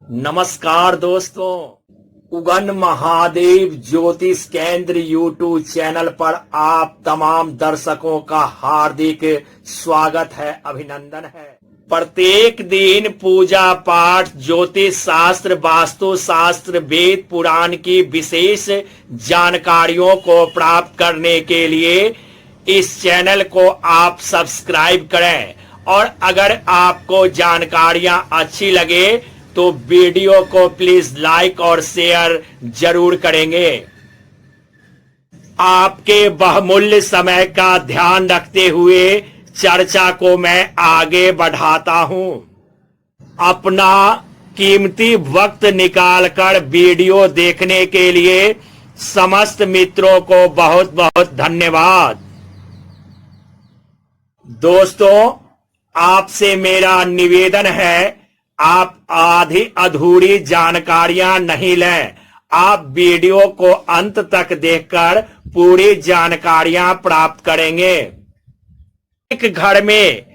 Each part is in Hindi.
नमस्कार दोस्तों, उगन महादेव ज्योतिष केंद्र यूट्यूब चैनल पर आप तमाम दर्शकों का हार्दिक स्वागत है, अभिनंदन है। प्रत्येक दिन पूजा पाठ, ज्योतिष शास्त्र, वास्तु शास्त्र, वेद पुराण की विशेष जानकारियों को प्राप्त करने के लिए इस चैनल को आप सब्सक्राइब करें और अगर आपको जानकारियां अच्छी लगे तो वीडियो को प्लीज लाइक और शेयर जरूर करेंगे। आपके बहुमूल्य समय का ध्यान रखते हुए चर्चा को मैं आगे बढ़ाता हूं। अपना कीमती वक्त निकालकर वीडियो देखने के लिए समस्त मित्रों को बहुत बहुत धन्यवाद। दोस्तों, आपसे मेरा निवेदन है, आप आधी अधूरी जानकारियां नहीं लें। आप वीडियो को अंत तक देखकर पूरी जानकारियां प्राप्त करेंगे। एक घर में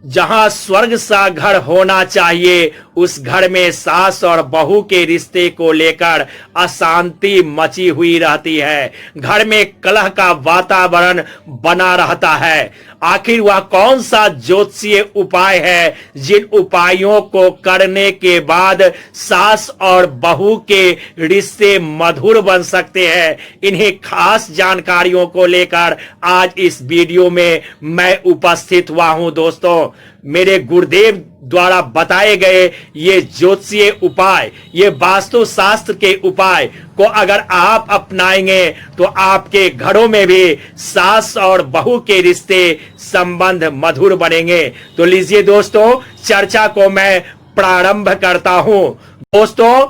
जहां स्वर्ग सा घर होना चाहिए, उस घर में सास और बहू के रिश्ते को लेकर अशांति मची हुई रहती है। घर में कलह का वातावरण बना रहता है। आखिर वह कौन सा ज्योतिषीय उपाय है जिन उपायों को करने के बाद सास और बहू के रिश्ते मधुर बन सकते हैं? इन्हीं खास जानकारियों को लेकर आज इस वीडियो में मैं उपस्थित हुआ हूं। दोस्तों, मेरे गुरुदेव द्वारा बताए गए ये ज्योतिषीय उपाय, ये वास्तु शास्त्र के उपाय को अगर आप अपनाएंगे तो आपके घरों में भी सास और बहू के रिश्ते संबंध मधुर बनेंगे। तो लीजिए दोस्तों, चर्चा को मैं प्रारंभ करता हूं। दोस्तों,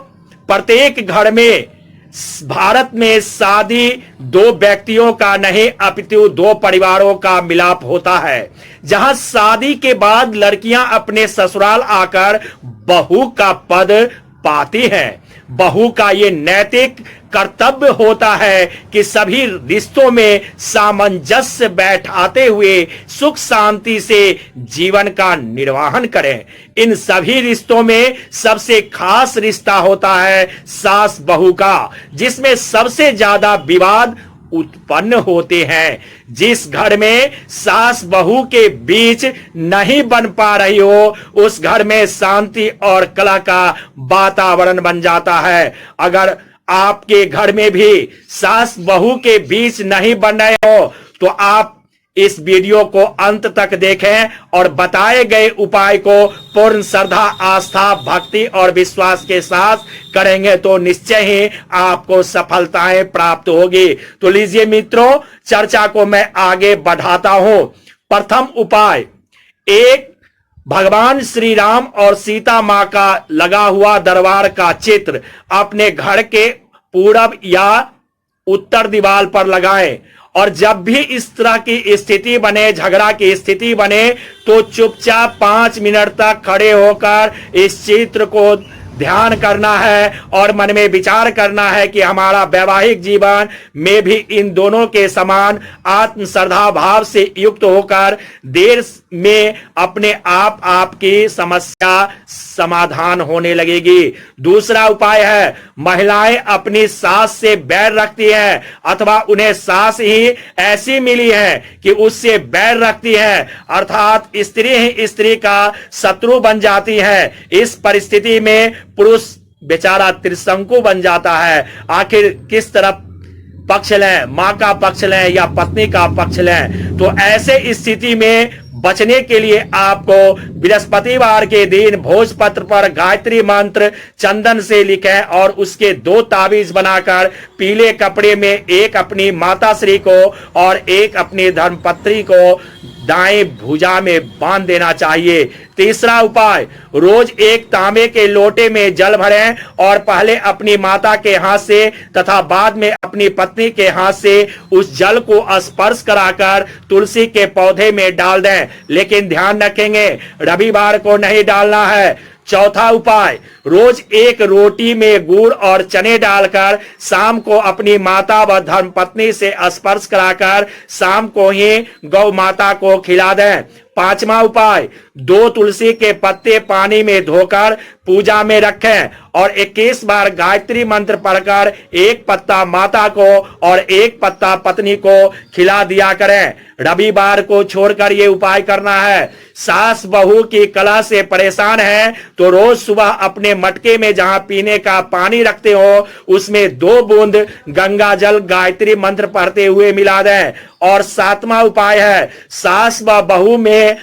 प्रत्येक घर में भारत में शादी दो व्यक्तियों का नहीं अपितु दो परिवारों का मिलाप होता है। जहां शादी के बाद लड़कियां अपने ससुराल आकर बहू का पद पाती हैं। बहू का ये नैतिक कर्तव्य होता है कि सभी रिश्तों में सामंजस्य बैठाते हुए सुख शांति से जीवन का निर्वाहन करें। इन सभी रिश्तों में सबसे खास रिश्ता होता है सास बहू का, जिसमें सबसे ज्यादा विवाद उत्पन्न होते हैं। जिस घर में सास बहू के बीच नहीं बन पा रही हो, उस घर में शांति और कलह का वातावरण बन जाता है। अगर आपके घर में भी सास बहू के बीच नहीं बन रहे हो तो आप इस वीडियो को अंत तक देखें और बताए गए उपाय को पूर्ण श्रद्धा, आस्था, भक्ति और विश्वास के साथ करेंगे तो निश्चय ही आपको सफलताएं प्राप्त होगी। तो लीजिए मित्रों, चर्चा को मैं आगे बढ़ाता हूं। प्रथम उपाय, एक भगवान श्री राम और सीता मां का लगा हुआ दरबार का चित्र अपने घर के पूरब या उत्तर दीवार पर लगाएं और जब भी इस तरह की स्थिति बने, झगड़ा की स्थिति बने, तो चुपचाप 5 मिनट तक खड़े होकर इस चित्र को ध्यान करना है और मन में विचार करना है कि हमारा वैवाहिक जीवन में भी इन दोनों के समान आत्म श्रद्धा भाव से युक्त होकर देर में अपने आप आपकी समस्या समाधान होने लगेगी। दूसरा उपाय है, महिलाएं अपनी सास से बैर रखती हैं अथवा उन्हें सास ही ऐसी मिली है कि उससे बैर रखती है, अर्थात स्त्री ही स्त्री का शत्रु बन जाती है। इस परिस्थिति में पुरुष बेचारा त्रिशंकु बन जाता है। आखिर किस तरफ पक्ष लें, मां का पक्ष लें या पत्नी का पक्ष लें? तो ऐसे स्थिति में बचने के लिए आपको बृहस्पतिवार के दिन भोजपत्र पर गायत्री मंत्र चंदन से लिखें और उसके 2 ताबीज बनाकर पीले कपड़े में एक अपनी माताश्री को और एक अपनी धर्मपत्नी को दाएं भुजा में बांध देना चाहिए। तीसरा उपाय, रोज एक तांबे के लोटे में जल भरें और पहले अपनी माता के हाथ से तथा बाद में अपनी पत्नी के हाथ से उस जल को स्पर्श कराकर तुलसी के पौधे में डाल दें, लेकिन ध्यान रखेंगे रविवार को नहीं डालना है। चौथा उपाय, रोज एक रोटी में गुड़ और चने डालकर शाम को अपनी माता व धर्मपत्नी से स्पर्श कराकर शाम को ही गौ माता को खिला दें। पांचवा उपाय, 2 तुलसी के पत्ते पानी में धोकर पूजा में रखें और 21 बार गायत्री मंत्र पढ़कर एक पत्ता माता को और एक पत्ता पत्नी को खिला दिया करें। रविवार को छोड़कर ये उपाय करना है। सास बहू की कलह से परेशान है तो रोज सुबह अपने मटके में जहां पीने का पानी रखते हो उसमें 2 बूंद गंगा जल गायत्री मंत्र पढ़ते हुए मिला दें। और 7वां उपाय है, सास व बहू में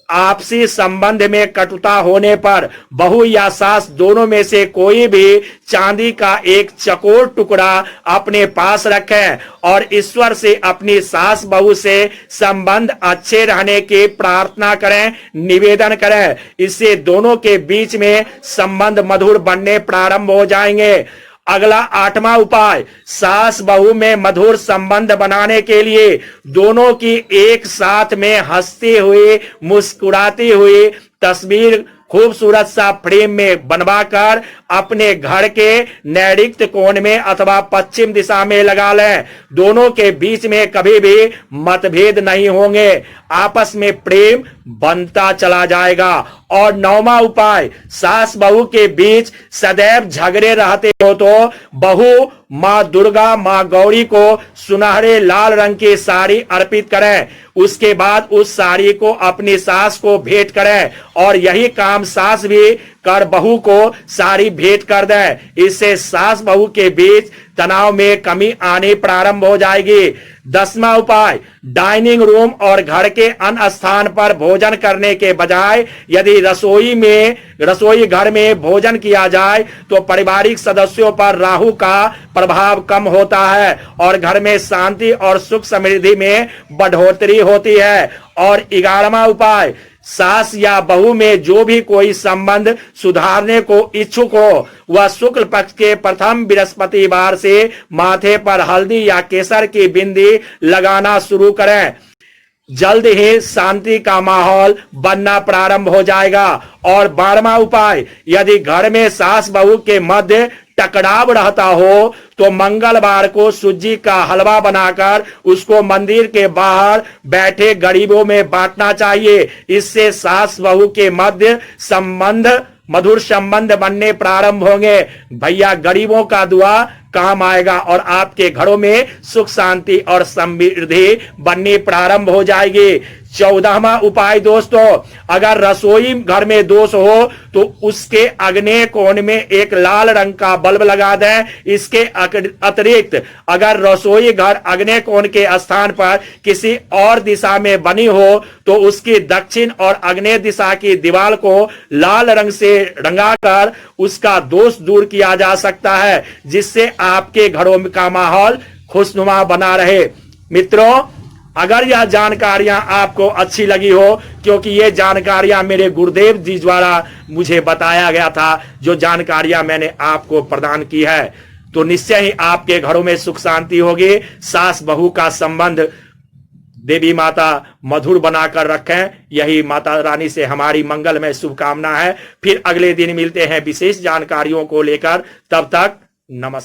आपसी संबंध में कटुता होने पर बहू या सास दोनों में से कोई भी चांदी का एक चकोर टुकड़ा अपने पास रखें और ईश्वर से अपनी सास बहू से संबंध अच्छे रहने की प्रार्थना करें, निवेदन करें। इससे दोनों के बीच में संबंध मधुर बनने प्रारंभ हो जाएंगे। अगला 8वां उपाय, सास बहू में मधुर संबंध बनाने के लिए दोनों की एक साथ में हंसती हुई मुस्कुराती हुई तस्वीर खूबसूरत सा फ्रेम में बनवाकर अपने घर के नैऋत्य कोण में अथवा पश्चिम दिशा में लगा लें। दोनों के बीच में कभी भी मतभेद नहीं होंगे, आपस में प्रेम बनता चला जाएगा। और 9वां उपाय, सास बहू के बीच सदैव झगड़े रहते हो तो बहू मां दुर्गा मां गौरी को सुनहरे लाल रंग की साड़ी अर्पित करें। उसके बाद उस साड़ी को अपनी सास को भेंट करें और यही काम सास भी कर बहू को साड़ी भेंट कर दे। इससे सास बहू के बीच तनाव में कमी आनी प्रारंभ हो जाएगी। 10वां उपाय, डाइनिंग रूम और घर के अन्य स्थान पर भोजन करने के बजाय यदि रसोई घर में भोजन किया जाए तो पारिवारिक सदस्यों पर राहु का प्रभाव कम होता है और घर में शांति और सुख समृद्धि में बढ़ोतरी होती है। और 11वां उपाय, सास या बहू में जो भी कोई संबंध सुधारने को इच्छुक हो वह शुक्ल पक्ष के प्रथम बृहस्पतिवार से माथे पर हल्दी या केसर की बिंदी लगाना शुरू करें। जल्द ही शांति का माहौल बनना प्रारंभ हो जाएगा। और 12वां उपाय, यदि घर में सास बहू के मध्य टकराव रहता हो तो मंगलवार को सूजी का हलवा बनाकर उसको मंदिर के बाहर बैठे गरीबों में बांटना चाहिए। इससे सास बहू के मध्य मधुर संबंध बनने प्रारंभ होंगे। भैया, गरीबों का दुआ काम आएगा और आपके घरों में सुख शांति और समृद्धि बननी प्रारंभ हो जाएगी। 14वां उपाय दोस्तों, अगर रसोई घर में दोष हो तो उसके अग्नेय कोण में एक लाल रंग का बल्ब लगा दें। इसके अतिरिक्त अगर रसोई घर अग्नेय कोण के स्थान पर किसी और दिशा में बनी हो तो उसकी दक्षिण और अग्नेय दिशा की दीवार को लाल रंग से रंगाकर उसका दोष दूर किया जा सकता है, जिससे आपके घरों का माहौल खुशनुमा बना रहे। मित्रों, अगर यह जानकारियां आपको अच्छी लगी हो, क्योंकि ये जानकारियां मेरे गुरुदेव जी द्वारा मुझे बताया गया था, जो जानकारियां मैंने आपको प्रदान की है, तो निश्चय ही आपके घरों में सुख शांति होगी। सास बहू का संबंध देवी माता मधुर बनाकर रखें, यही माता रानी से हमारी मंगलमय शुभकामना है। फिर अगले दिन मिलते हैं विशेष जानकारियों को लेकर, तब तक नमस्कार।